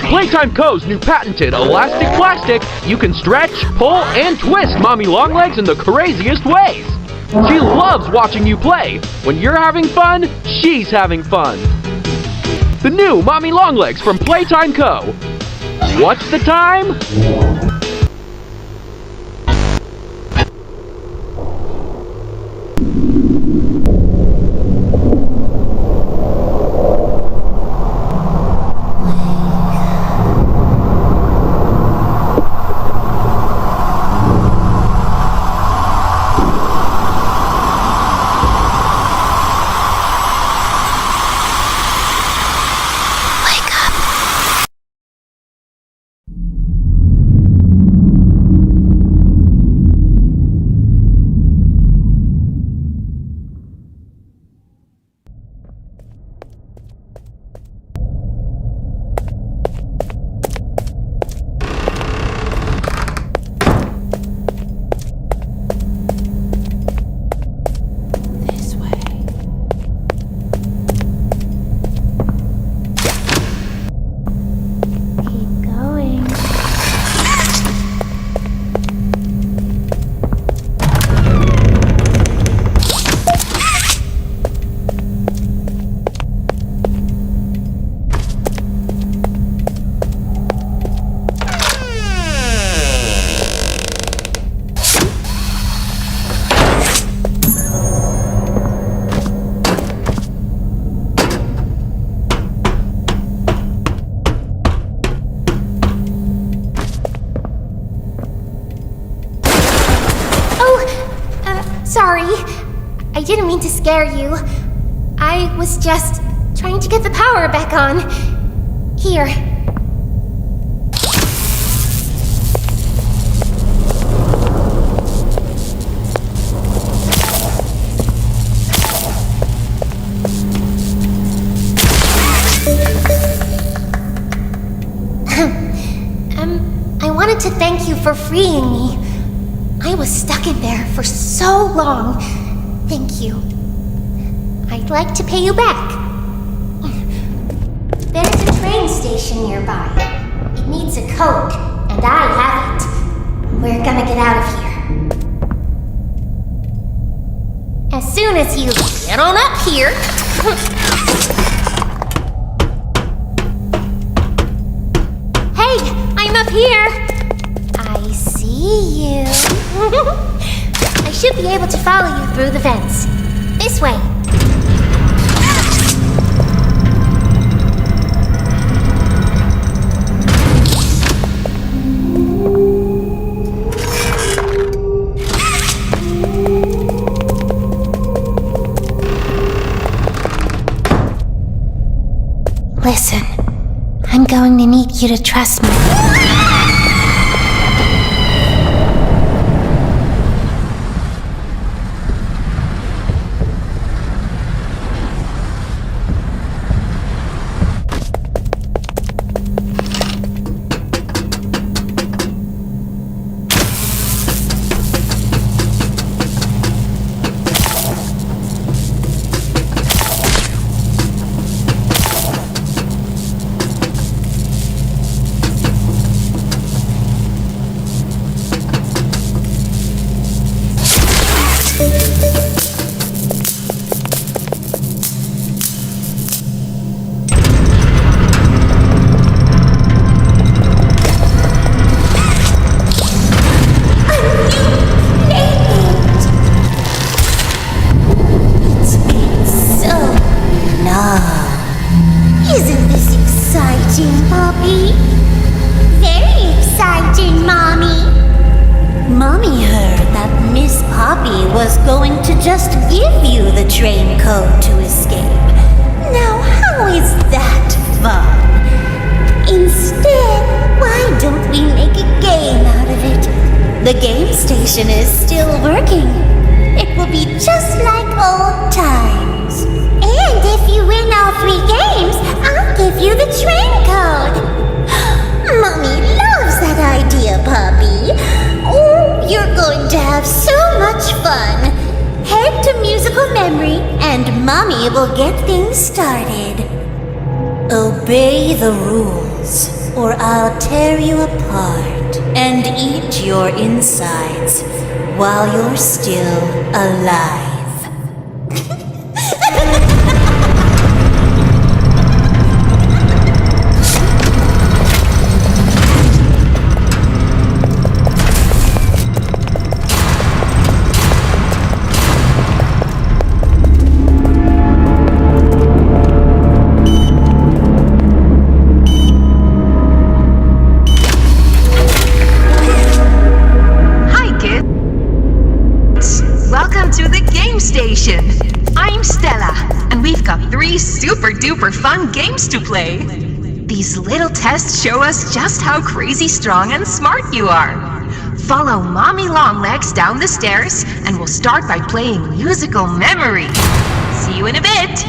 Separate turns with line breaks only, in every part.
Playtime Co.'s new patented elastic plastic, you can stretch, pull, and twist Mommy Longlegs in the craziest ways. She loves watching you play. When you're having fun, she's having fun. The new Mommy Longlegs from Playtime Co. What's the time?
Sorry, I didn't mean to scare you. I was just trying to get the power back on. Here. I wanted to thank you for freeing me. I was stuck in there for so long. Thank you. I'd like to pay you back. There's a train station nearby. It needs a code, and I have it. We're gonna get out of here. As soon as you get on up here... Hey, I'm up here. I see you. I should be able to follow you through the vents. This way. Listen, I'm going to need you to trust me. Isn't this exciting, Poppy? Very exciting, Mommy.
Mommy heard that Miss Poppy was going to just give you the train code to escape. Now, how is that fun? Instead, why don't we make a game out of it? The game station is still working. It will be just like old times.
And if you win all 3 games, I'll give you the train code.
Mommy loves that idea, Poppy. Oh, you're going to have so much fun. Head to musical memory and Mommy will get things started. Obey the rules. or I'll tear you apart and eat your insides while you're still alive.
I'm Stella, and we've got 3 super-duper fun games to play. These little tests show us just how crazy strong and smart you are. Follow Mommy Longlegs down the stairs, and we'll start by playing Musical Memory. See you in a bit!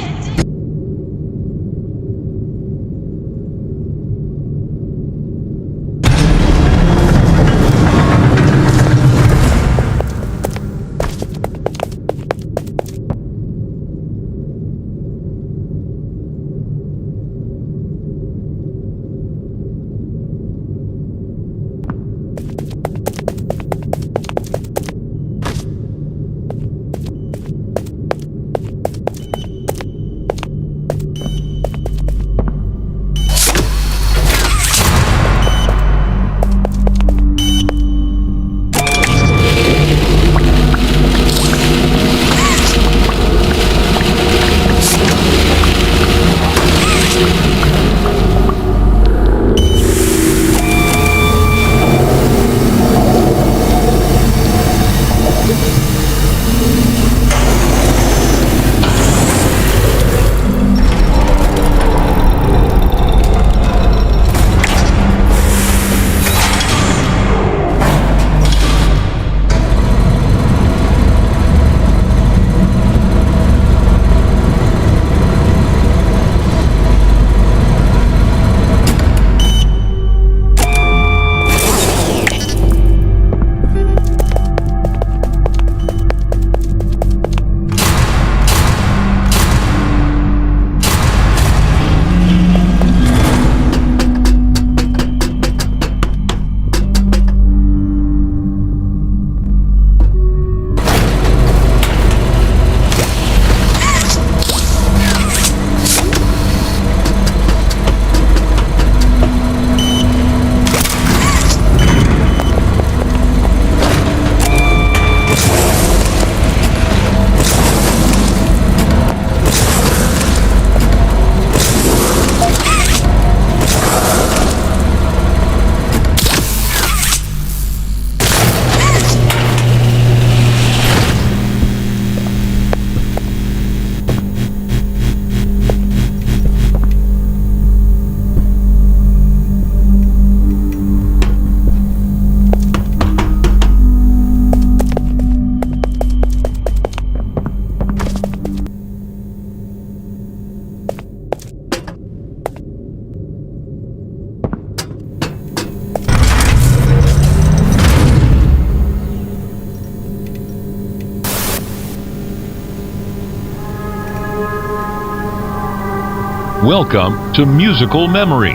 Welcome to Musical Memory.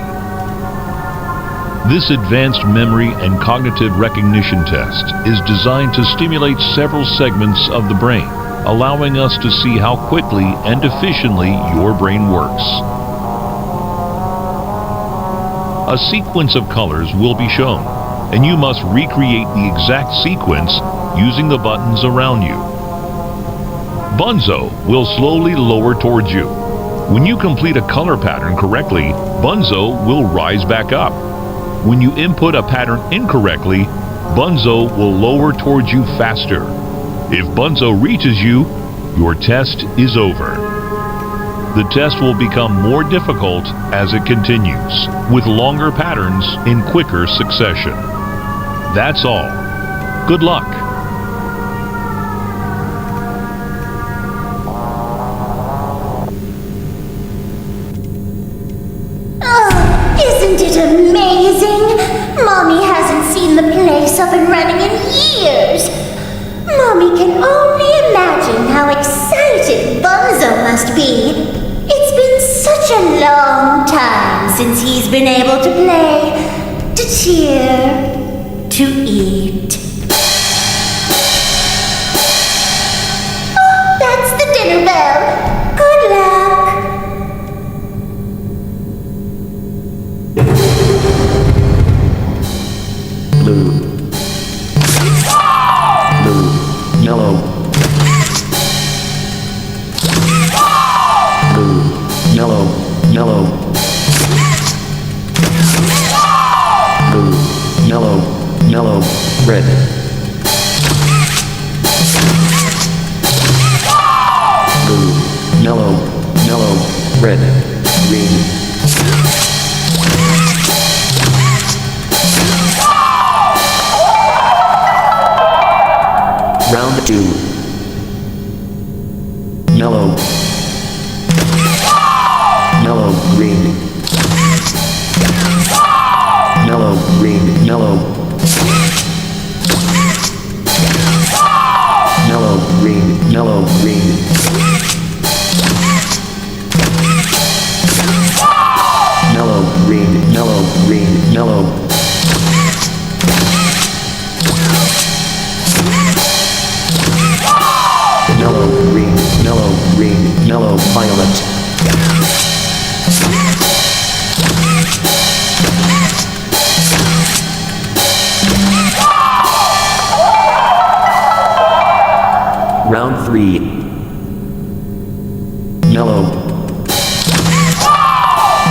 This advanced memory and cognitive recognition test is designed to stimulate several segments of the brain, allowing us to see how quickly and efficiently your brain works. A sequence of colors will be shown, and you must recreate the exact sequence using the buttons around you. Bunzo will slowly lower towards you. When you complete a color pattern correctly, Bunzo will rise back up. When you input a pattern incorrectly, Bunzo will lower towards you faster. If Bunzo reaches you, your test is over. The test will become more difficult as it continues, with longer patterns in quicker succession. That's all. Good luck.
Isn't it amazing? Mommy hasn't seen the place up and running in years. Mommy can only imagine how excited Bunzo must be. It's been such a long time since he's been able to play, to cheer, to eat. Oh, that's the dinner bell. Good luck.
Blue. Blue. Yellow. Blue. Yellow. Yellow. Blue. Yellow. Yellow. Red. Blue. Yellow. Yellow. Red. Green. Round 2. Yellow. Yellow, green. Yellow, green, yellow. Yellow, green, yellow, green. Yellow, green, yellow, green, yellow. Yellow, green, yellow, green, yellow, violet. Round 3. Yellow.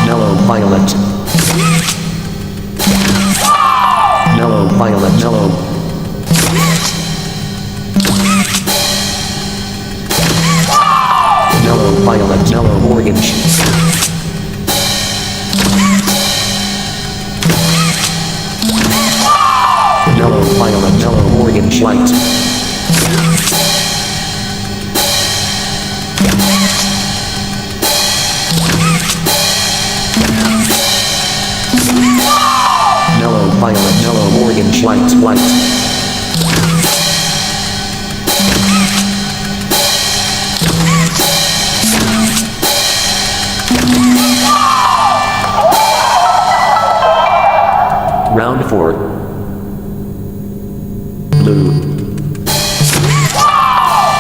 Yellow, violet. Yellow, violet, yellow. Yellow, violet, yellow, orange. Yellow, violet, yellow, orange, white. Yellow, violet, yellow, orange, white, white. Round 4. Blue.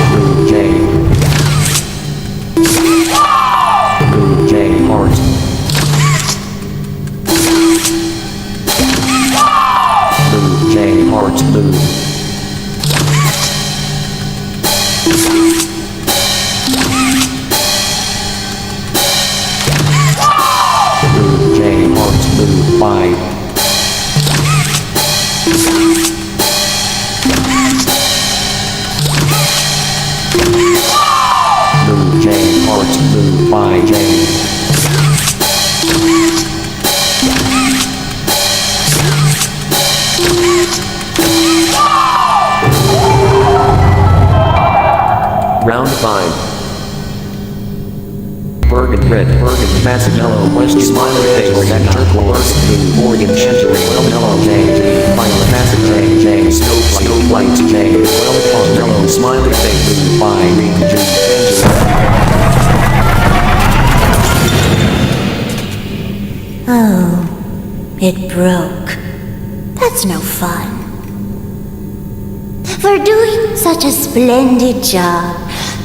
Blue J. Blue J heart. Blue J heart blue. Blue J heart blue 5. Blue J heart blue 5J. Round 5. Burgundy red, burgundy massive yellow, west smiley face, red turquoise, blue, orange, well yellow, J, violet, massive J, snow white, J, well yellow, smiley face, blue, fine, green, J,
Oh, it broke. That's no fun. For doing such a splendid job,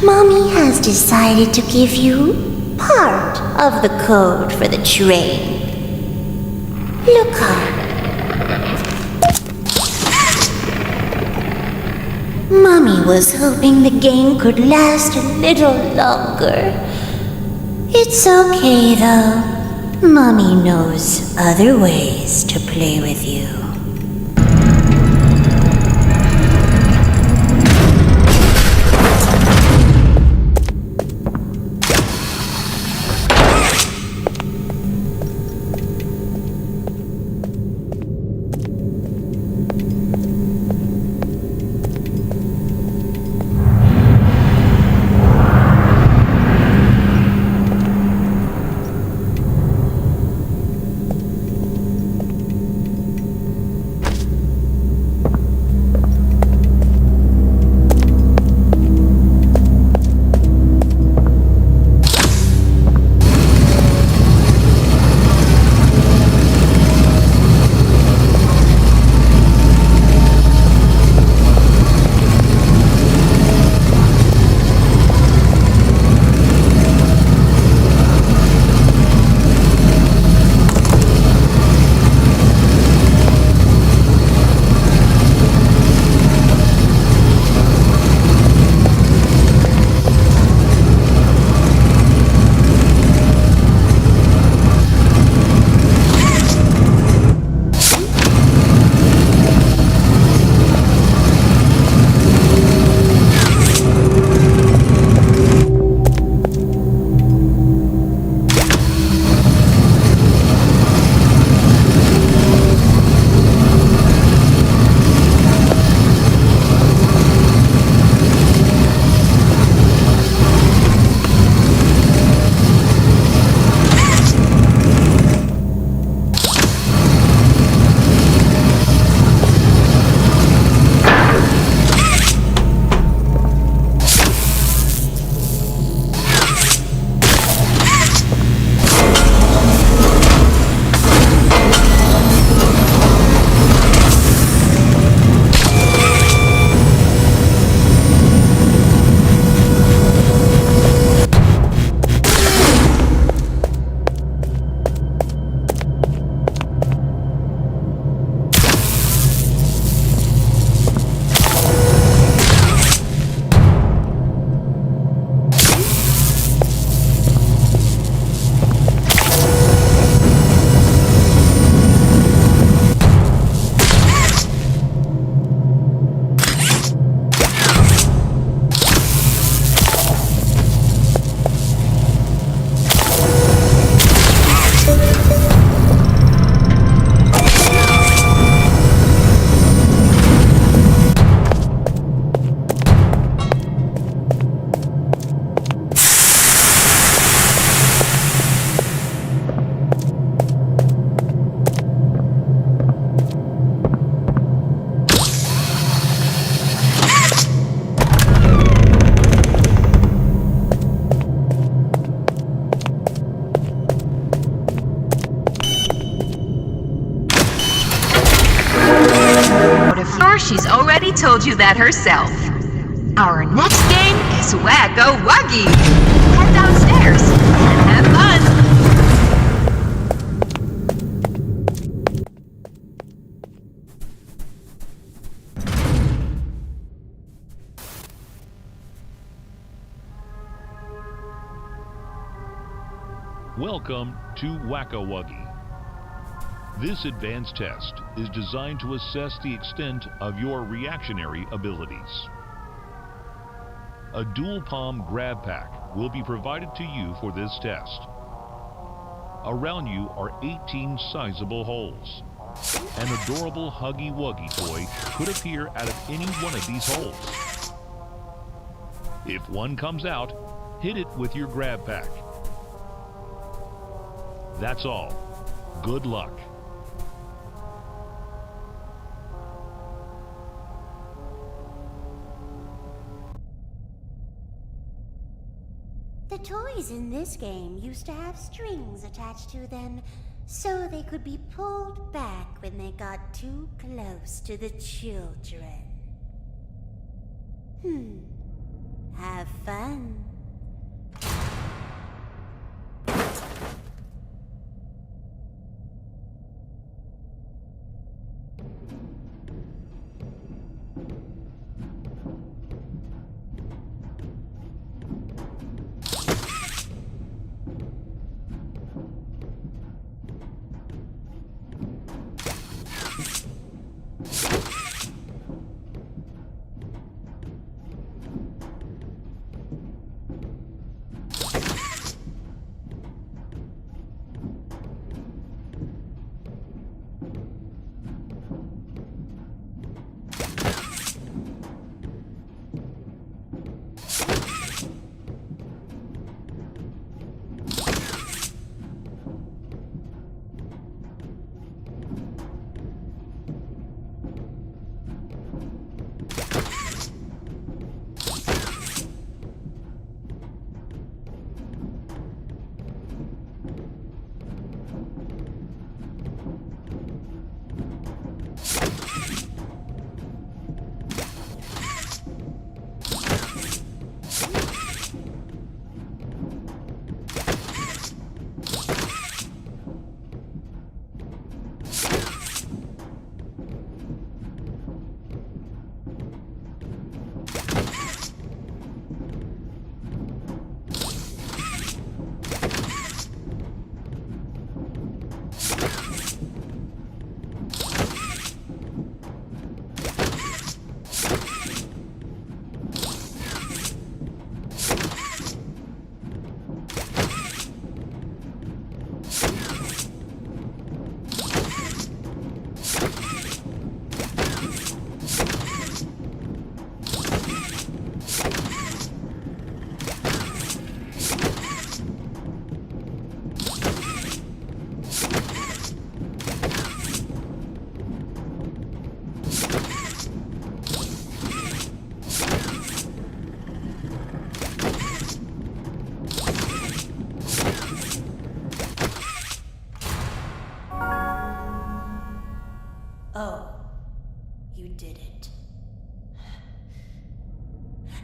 Mommy has decided to give you part of the code for the train. Look up. Mommy was hoping the game could last a little longer. It's okay though. Mommy knows other ways to play with you.
she's already told you that herself. Our next game is Whack-A-Wuggy. Head downstairs and have fun.
Welcome to Whack-A-Wuggy. This advanced test is designed to assess the extent of your reactionary abilities. A dual palm grab pack will be provided to you for this test. Around you are 18 sizable holes. An adorable Huggy Wuggy toy could appear out of any one of these holes. If one comes out, hit it with your grab pack. That's all. Good luck.
The toys in this game used to have strings attached to them so they could be pulled back when they got too close to the children. Have fun. Oh, you did it.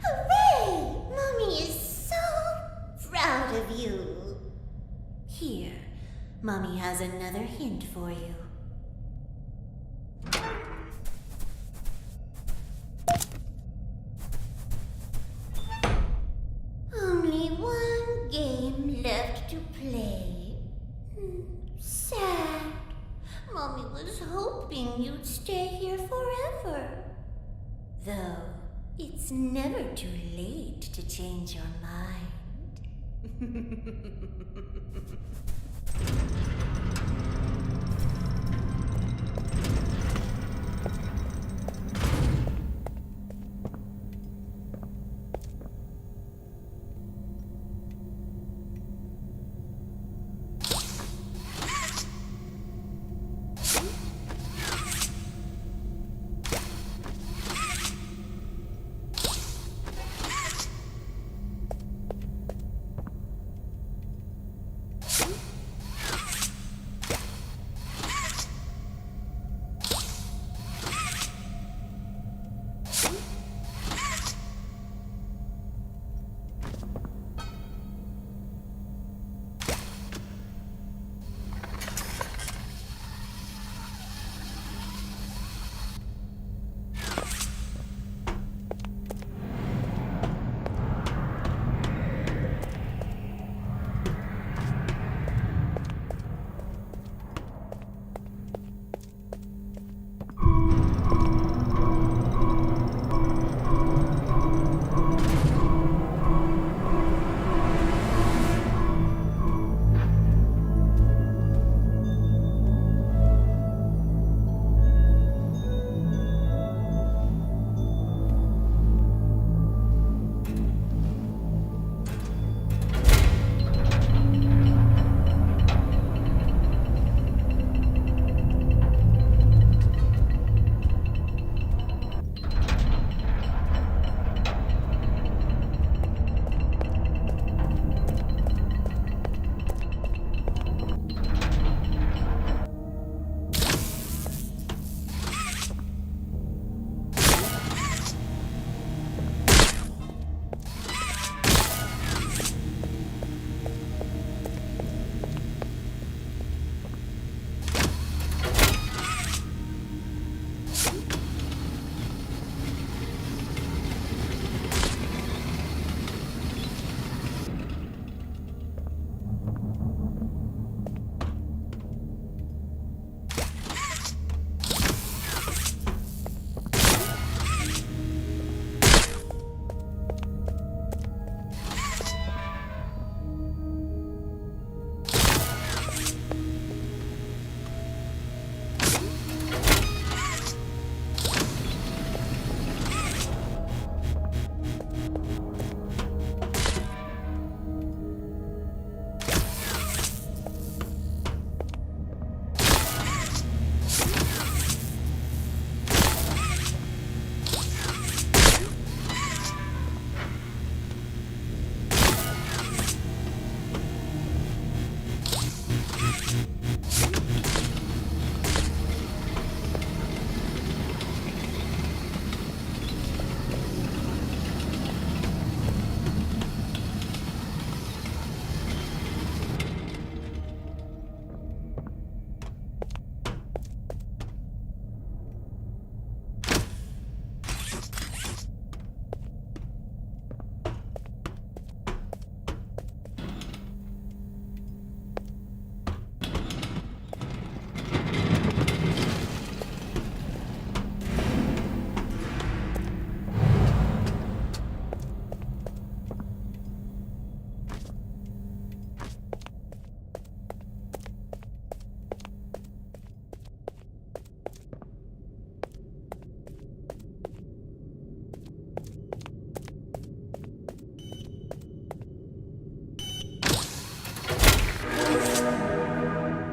Hooray! Mommy is so proud of you. Here, Mommy has another hint for you. Only one game left to play. Sad. Mommy was hoping you'd stay here forever. Though, it's never too late to change your mind.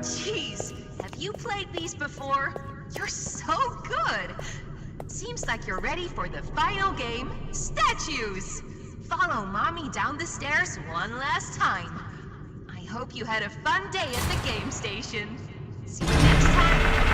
Jeez, have you played these before? You're so good! Seems like you're ready for the final game, statues! Follow Mommy down the stairs one last time. I hope you had a fun day at the game station. See you next time.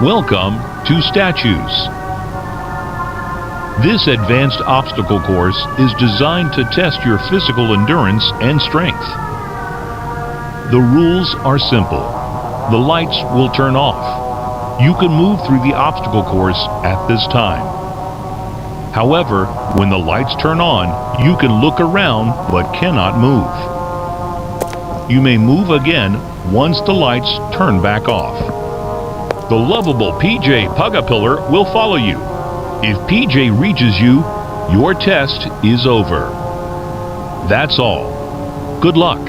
Welcome to Statues. This advanced obstacle course is designed to test your physical endurance and strength. The rules are simple. The lights will turn off. You can move through the obstacle course at this time. However, when the lights turn on, you can look around but cannot move. You may move again once the lights turn back off. The lovable PJ Pugapillar will follow you. If PJ reaches you, your test is over. That's all. Good luck.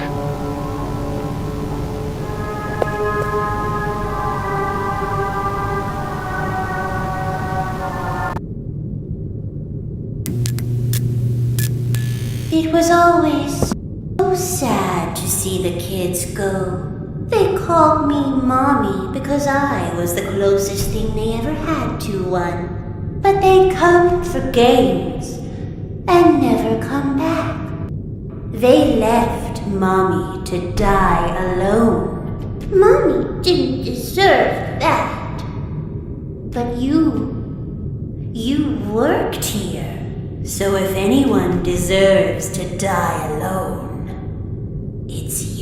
It was always so sad to see the kids go. They called me Mommy because I was the closest thing they ever had to one. But they come for games and never come back. They left Mommy to die alone. Mommy didn't deserve that. But you worked here. So if anyone deserves to die alone, it's you.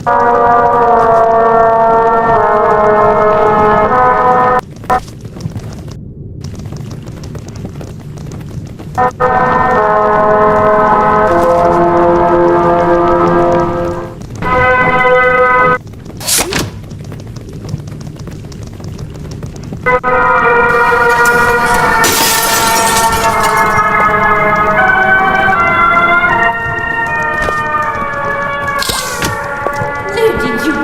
Where did you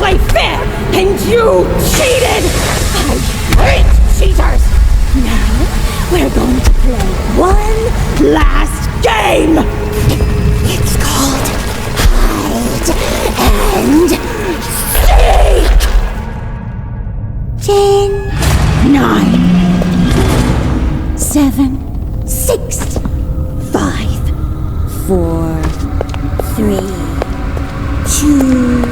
play fair, and you cheated! I hate cheaters! Now, we're going to play one last game! It's called Hide and Seek! 10, 9, 7, 6, 5, 4, 3, 2...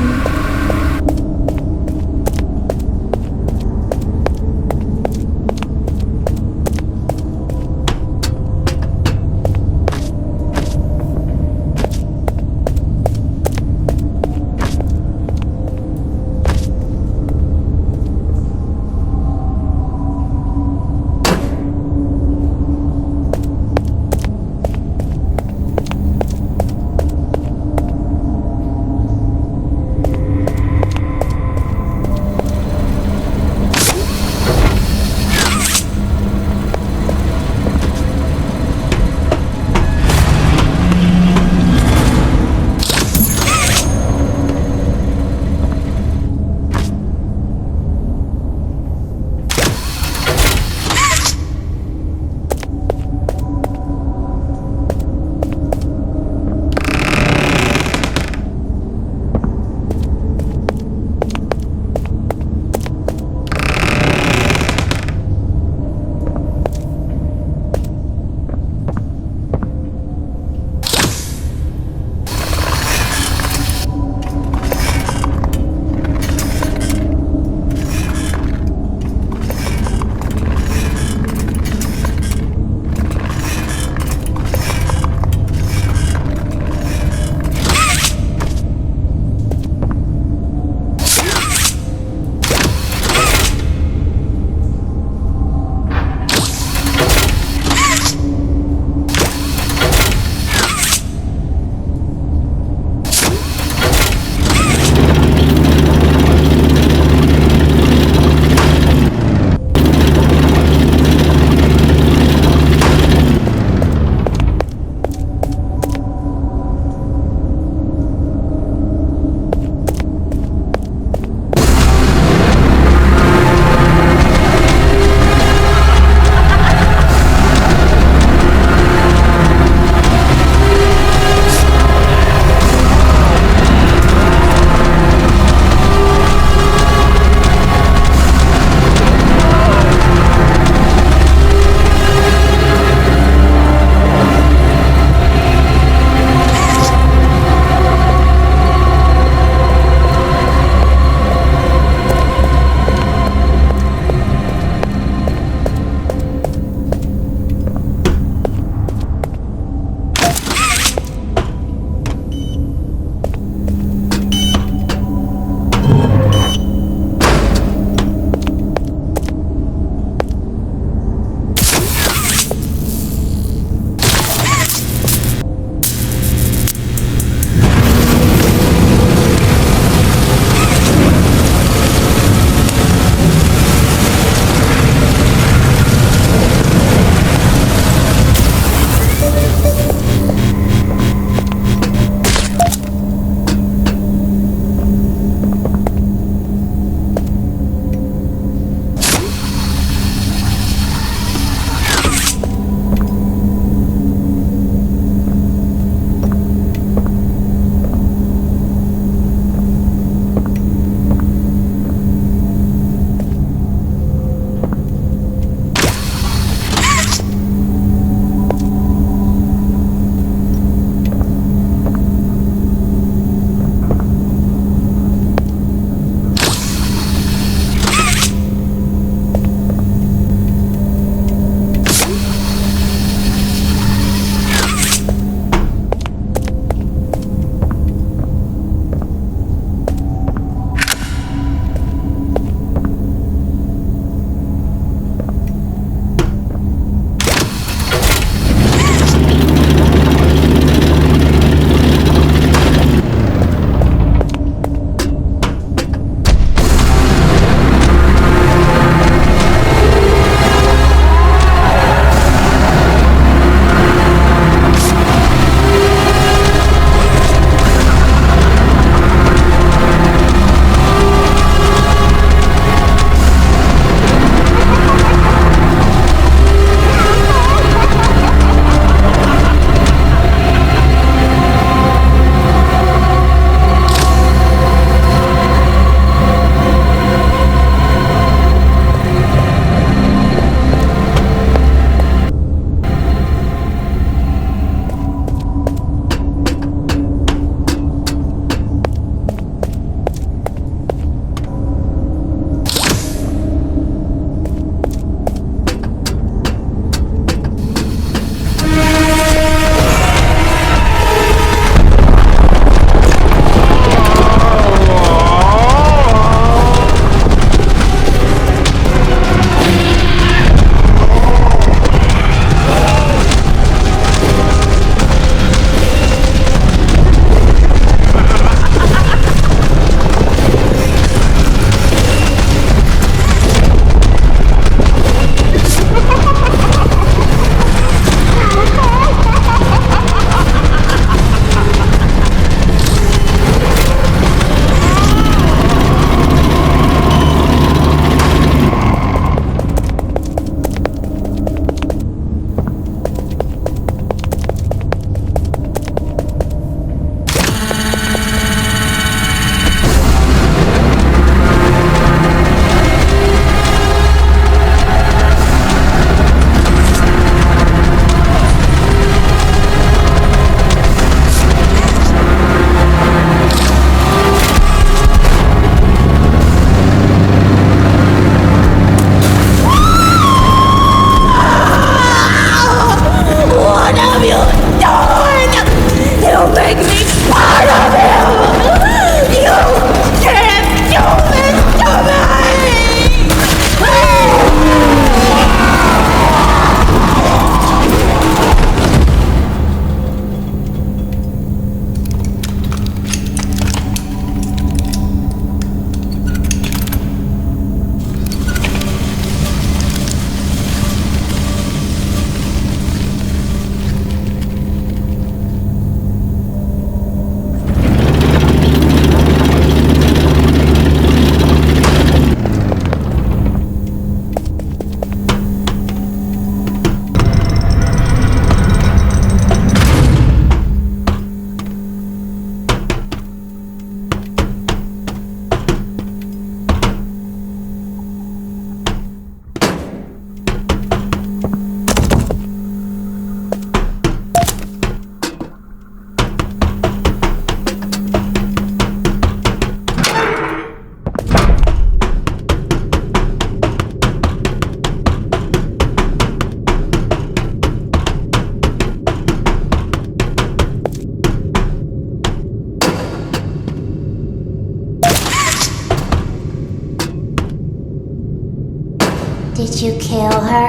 you kill her?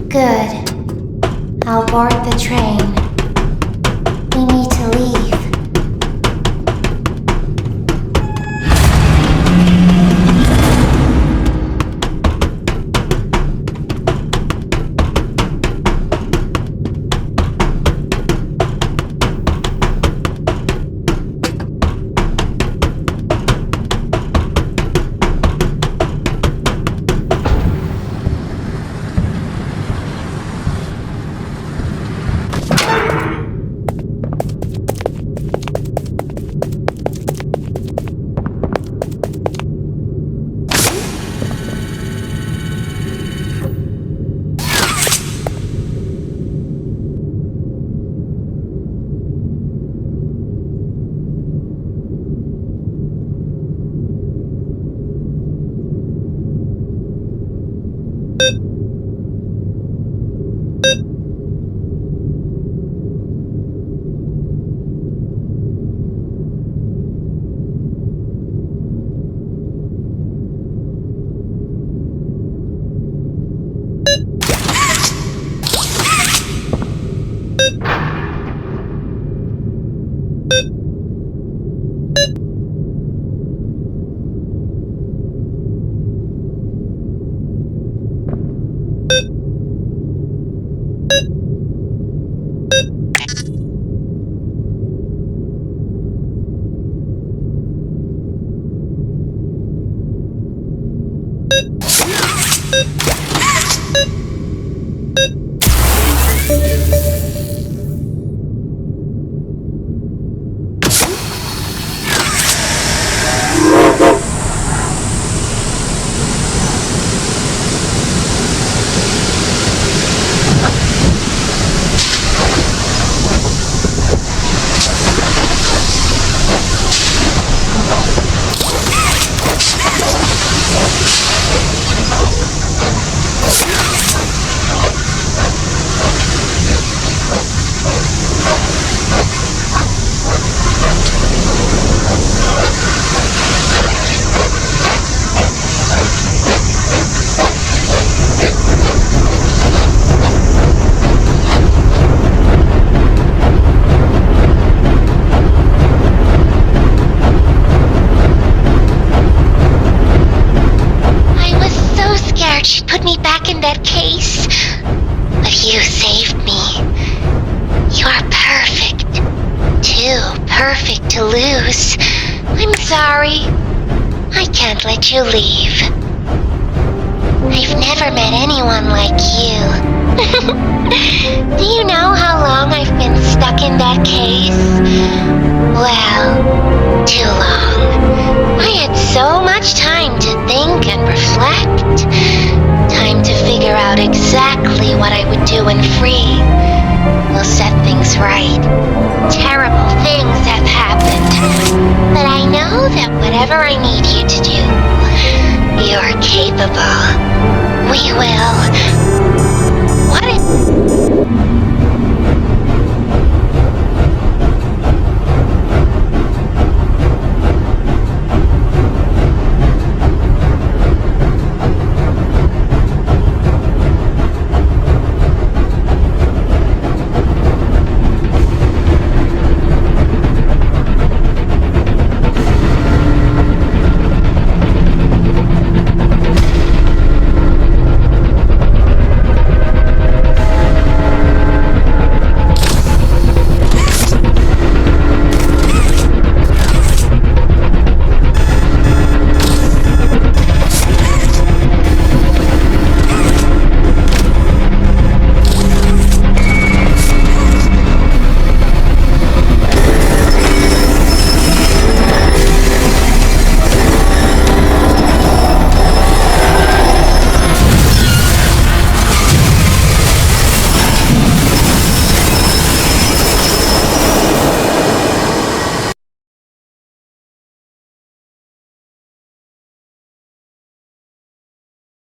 Good. I'll board the train. We need to leave. Perfect to lose. I'm sorry. I can't let you leave. I've never met anyone like you. Do you know how long I've been stuck in that case? Well, too long. I had so much time to think and reflect. Time to figure out exactly what I would do when free. We'll set things right. Terrible things have happened. But I know that whatever I need you to do, you're capable. We will